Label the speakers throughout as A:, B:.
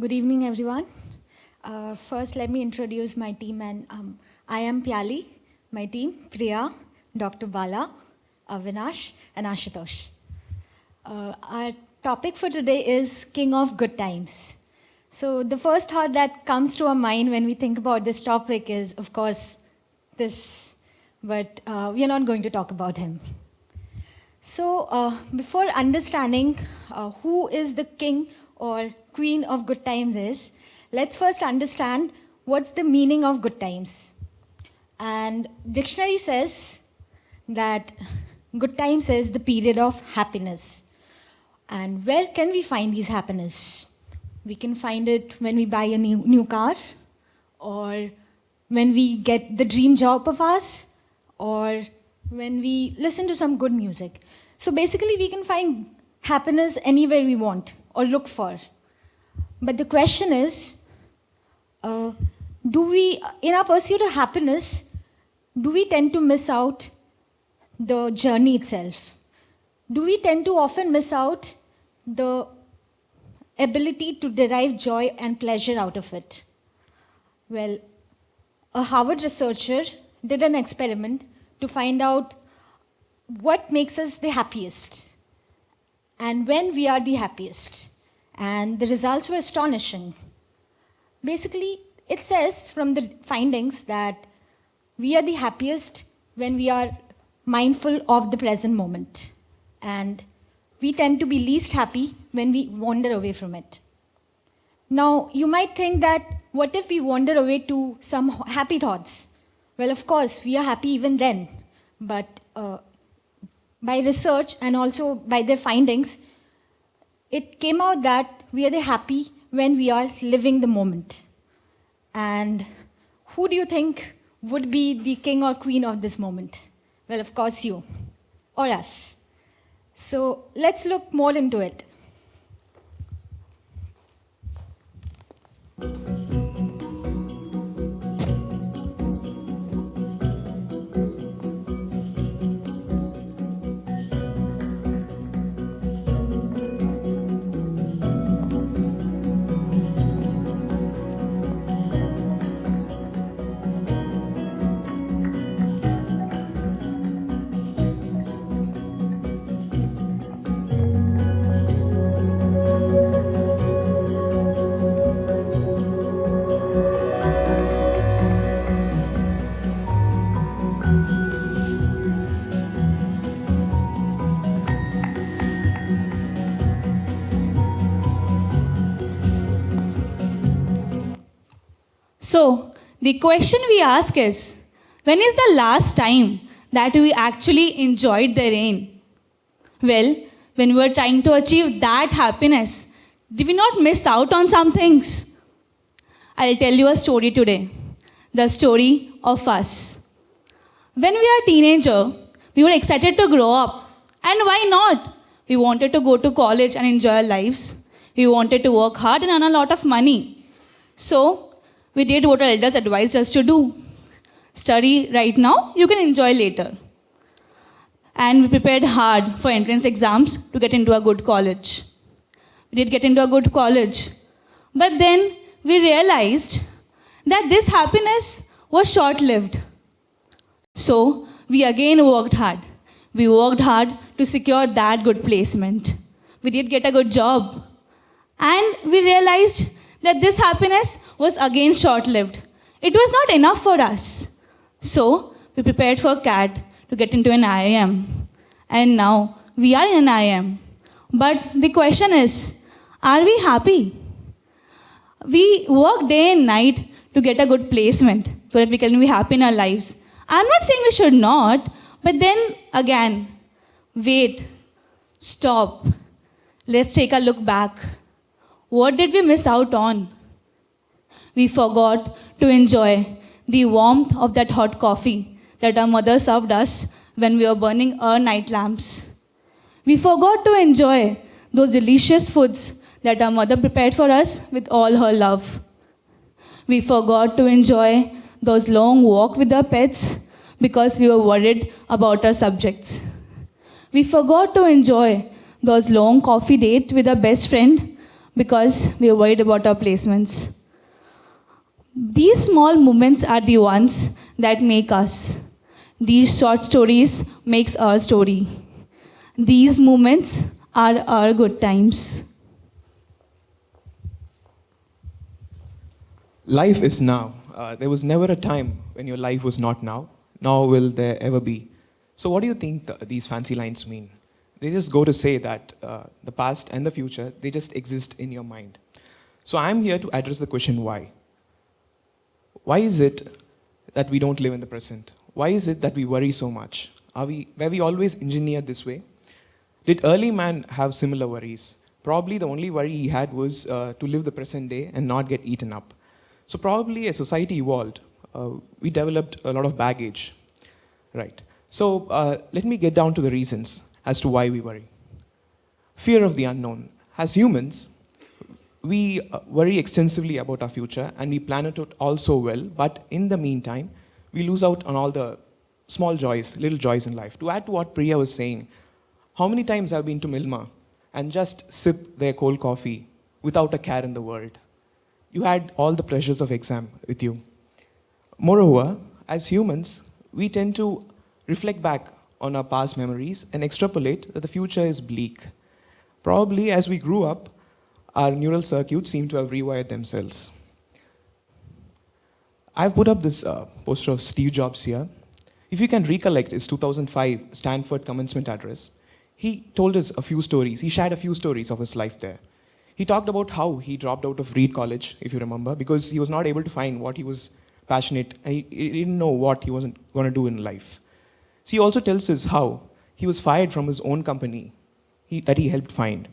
A: Good evening, everyone. First, let me introduce my team. I am Pyali, my team, Priya, Dr. Bala, Avinash, and Ashutosh. Our topic for today is King of Good Times. So the first thought that comes to our mind when we think about this topic is, of course, this, but we are not going to talk about him. So before understanding who is the king or queen of good times is, let's first understand what's the meaning of good times. And dictionary says that good times is the period of happiness. And where can we find these happiness? We can find it when we buy a new car, or when we get the dream job of us, or when we listen to some good music. So basically we can find happiness anywhere we want or look for. But the question is, do we, in our pursuit of happiness, do we tend to miss out the journey itself? Do we tend to often miss out the ability to derive joy and pleasure out of it? Well, a Harvard researcher did an experiment to find out what makes us the happiest and when we are the happiest. And the results were astonishing. Basically, it says from the findings that we are the happiest when we are mindful of the present moment. And we tend to be least happy when we wander away from it. Now, you might think that, what if we wander away to some happy thoughts? Well, of course, we are happy even then. But by research and also by their findings, it came out that we are the happy when we are living the moment. And who do you think would be the king or queen of this moment? Well, of course, you or us. So let's look more into it.
B: So, the question we ask is, when is the last time that we actually enjoyed the rain? Well, when we were trying to achieve that happiness, did we not miss out on some things? I'll tell you a story today. The story of us. When we were a teenager, we were excited to grow up. And why not? We wanted to go to college and enjoy our lives. We wanted to work hard and earn a lot of money. So, we did what our elders advised us to do. Study right now, you can enjoy later. And we prepared hard for entrance exams to get into a good college. We did get into a good college. But then we realized that this happiness was short-lived. So we again worked hard. We worked hard to secure that good placement. We did get a good job. And we realized that this happiness was again short-lived. It was not enough for us. So we prepared for CAT to get into an IIM. And now we are in an IIM. But the question is, are we happy? We work day and night to get a good placement so that we can be happy in our lives. I'm not saying we should not, but then again, wait, stop. Let's take a look back. What did we miss out on? We forgot to enjoy the warmth of that hot coffee that our mother served us when we were burning our night lamps. We forgot to enjoy those delicious foods that our mother prepared for us with all her love. We forgot to enjoy those long walks with our pets because we were worried about our subjects. We forgot to enjoy those long coffee dates with our best friend because we are worried about our placements. These small moments are the ones that make us. These short stories makes our story. These moments are our good times.
C: Life is now. There was never a time when your life was not now, nor will there ever be. So, what do you think these fancy lines mean? They just go to say that the past and the future, they just exist in your mind. So, I'm here to address the question why. Why is it that we don't live in the present? Why is it that we worry so much? Were we always engineered this way? Did early man have similar worries? Probably the only worry he had was to live the present day and not get eaten up. So probably as society evolved, we developed a lot of baggage, right? So let me get down to the reasons as to why we worry. Fear of the unknown. As humans, we worry extensively about our future and we plan it out all so well, but in the meantime, we lose out on all the small joys, little joys in life. To add to what Priya was saying, how many times I've been to Milma and just sip their cold coffee without a care in the world? You had all the pleasures of exam with you. Moreover, as humans, we tend to reflect back on our past memories and extrapolate that the future is bleak. Probably as we grew up, our neural circuits seem to have rewired themselves. I've put up this poster of Steve Jobs here. If you can recollect his 2005 Stanford commencement address, he told us a few stories. He shared a few stories of his life there. He talked about how he dropped out of Reed College, if you remember, because he was not able to find what he was passionate and he didn't know what he wasn't going to do in life. So he also tells us how he was fired from his own company that he helped find.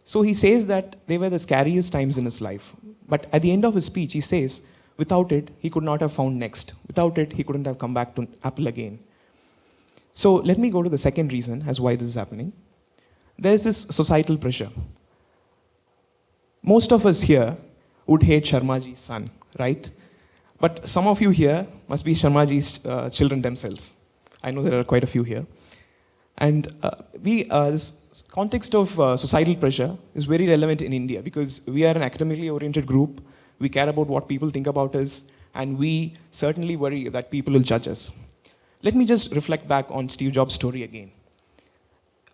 C: So he says that they were the scariest times in his life. But at the end of his speech, he says, without it, he could not have found next. Without it, he couldn't have come back to Apple again. So let me go to the second reason as why this is happening. There's this societal pressure. Most of us here would hate Sharmaji's son, right? But some of you here must be Sharmaji's children themselves. I know there are quite a few here. And this context of societal pressure is very relevant in India because we are an academically oriented group. We care about what people think about us, and we certainly worry that people will judge us. Let me just reflect back on Steve Jobs' story again.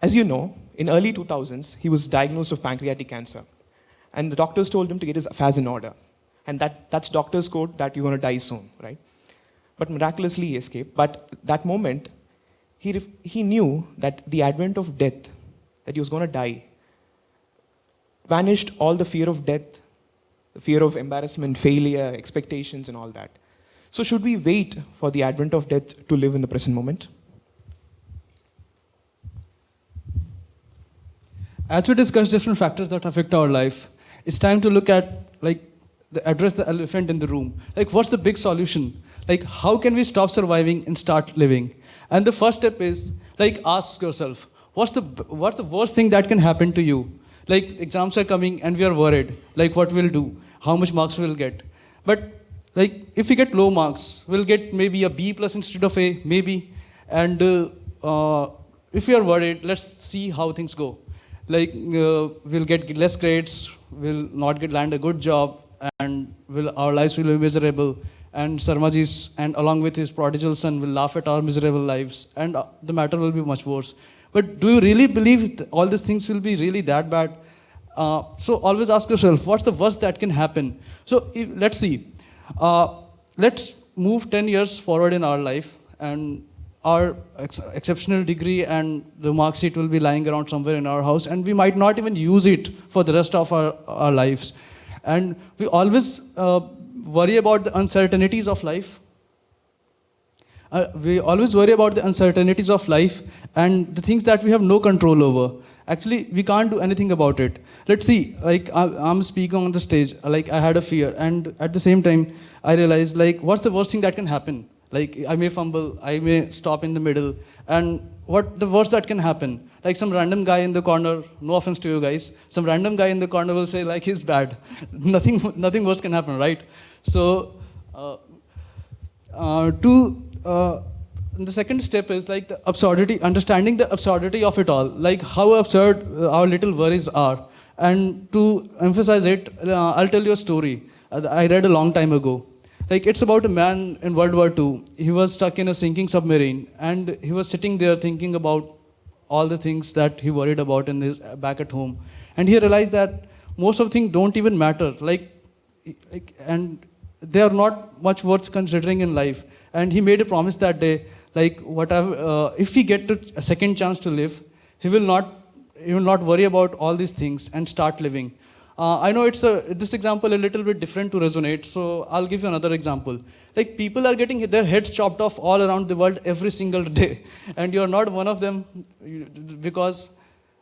C: As you know, in early 2000s, he was diagnosed of pancreatic cancer. And the doctors told him to get his affairs in order. And that's doctor's code that you're going to die soon, right? But miraculously he escaped. But that moment, he knew that the advent of death, that he was going to die, vanished all the fear of death, the fear of embarrassment, failure, expectations, and all that. So should we wait for the advent of death to live in the present moment?
D: As we discuss different factors that affect our life, it's time to look at, address the elephant in the room. What's the big solution? How can we stop surviving and start living? And the first step is, ask yourself, what's the worst thing that can happen to you? Exams are coming and we are worried. What we'll do? How much marks we'll get? But, if we get low marks, we'll get maybe a B plus instead of A, maybe. And if we are worried, let's see how things go. We'll get less grades, we'll not land a good job, and our lives will be miserable. And Sharmaji's, and along with his prodigal son, will laugh at our miserable lives, and the matter will be much worse. But do you really believe all these things will be really that bad? So always ask yourself, what's the worst that can happen? So let's see. Let's move 10 years forward in our life, and our exceptional degree and the mark sheet will be lying around somewhere in our house, and we might not even use it for the rest of our lives. And we always worry about the uncertainties of life. We always worry about the uncertainties of life and the things that we have no control over. Actually, we can't do anything about it. Let's see, I'm speaking on the stage, I had a fear, and at the same time, I realized, what's the worst thing that can happen? I may fumble, I may stop in the middle, and what the worst that can happen? Some random guy in the corner, no offense to you guys, some random guy in the corner will say, he's bad. Nothing worse can happen, right? So, the second step is the absurdity, understanding the absurdity of it all, how absurd our little worries are. And to emphasize it, I'll tell you a story I read a long time ago. Like, it's about a man in World War II. He was stuck in a sinking submarine, and he was sitting there thinking about all the things that he worried about in his back at home. And he realized that most of things don't even matter. And they are not much worth considering in life. And he made a promise that day, like, whatever, if he get a second chance to live, he will not worry about all these things and start living. I know this example a little bit different to resonate, so I'll give you another example. Like, people are getting their heads chopped off all around the world every single day, and you're not one of them because,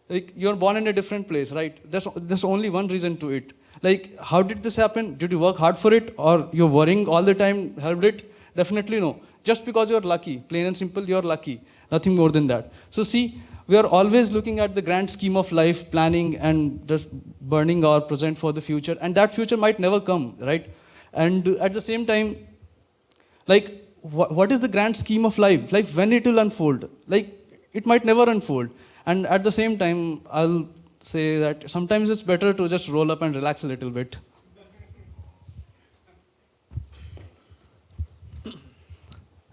D: like, you're born in a different place, right? There's only one reason to it. Like, how did this happen? Did you work hard for it, or you're worrying all the time helped it? Definitely no. Just because you're lucky, plain and simple, you're lucky. Nothing more than that. So see, we are always looking at the grand scheme of life, planning and just burning our present for the future. And that future might never come, right? And at the same time, like, what is the grand scheme of life? Like, when it will unfold? Like, it might never unfold. And at the same time, I'll say that sometimes it's better to just roll up and relax a little bit.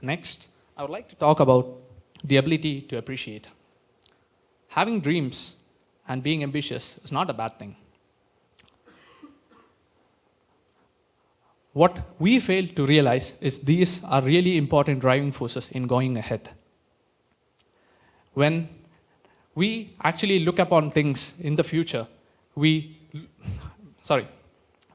E: Next, I would like to talk about the ability to appreciate. Having dreams and being ambitious is not a bad thing. What we fail to realize is these are really important driving forces in going ahead. When we actually look upon things in the future, when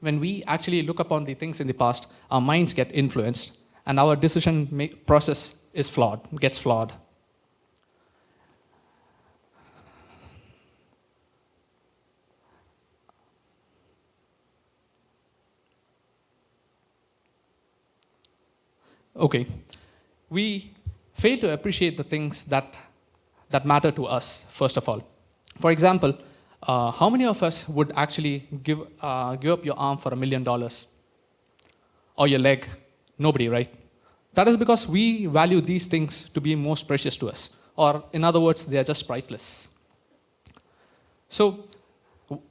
E: we actually look upon the things in the past, our minds get influenced and our decision process gets flawed. Okay, we fail to appreciate the things that matter to us, first of all. For example, how many of us would actually give up your arm for $1 million? Or your leg? Nobody, right? That is because we value these things to be most precious to us. Or in other words, they are just priceless. So,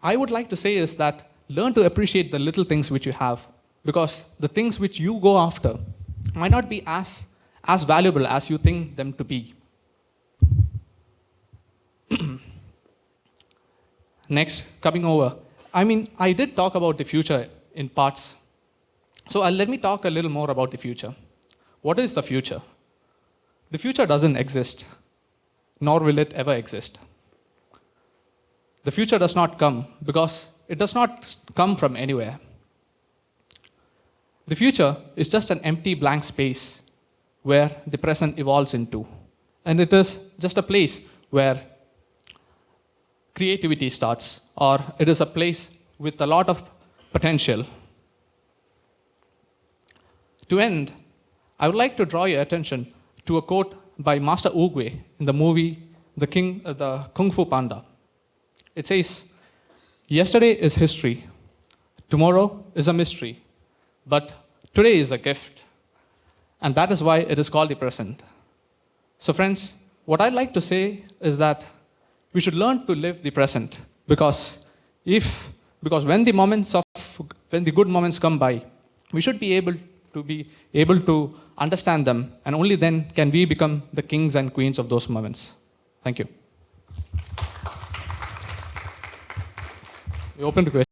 E: I would like to say is that learn to appreciate the little things which you have, because the things which you go after might not be as valuable as you think them to be. Next, coming over. I did talk about the future in parts. So let me talk a little more about the future. What is the future? The future doesn't exist, nor will it ever exist. The future does not come because it does not come from anywhere. The future is just an empty blank space where the present evolves into. And it is just a place where creativity starts, or it is a place with a lot of potential. To end, I would like to draw your attention to a quote by Master Oogway in the movie The Kung Fu Panda. It says, "Yesterday is history, tomorrow is a mystery, but today is a gift, and that is why it is called the present." So friends, what I'd like to say is that we should learn to live the present, because when the good moments come by, we should be able to understand them, and only then can we become the kings and queens of those moments. Thank you. We open to questions.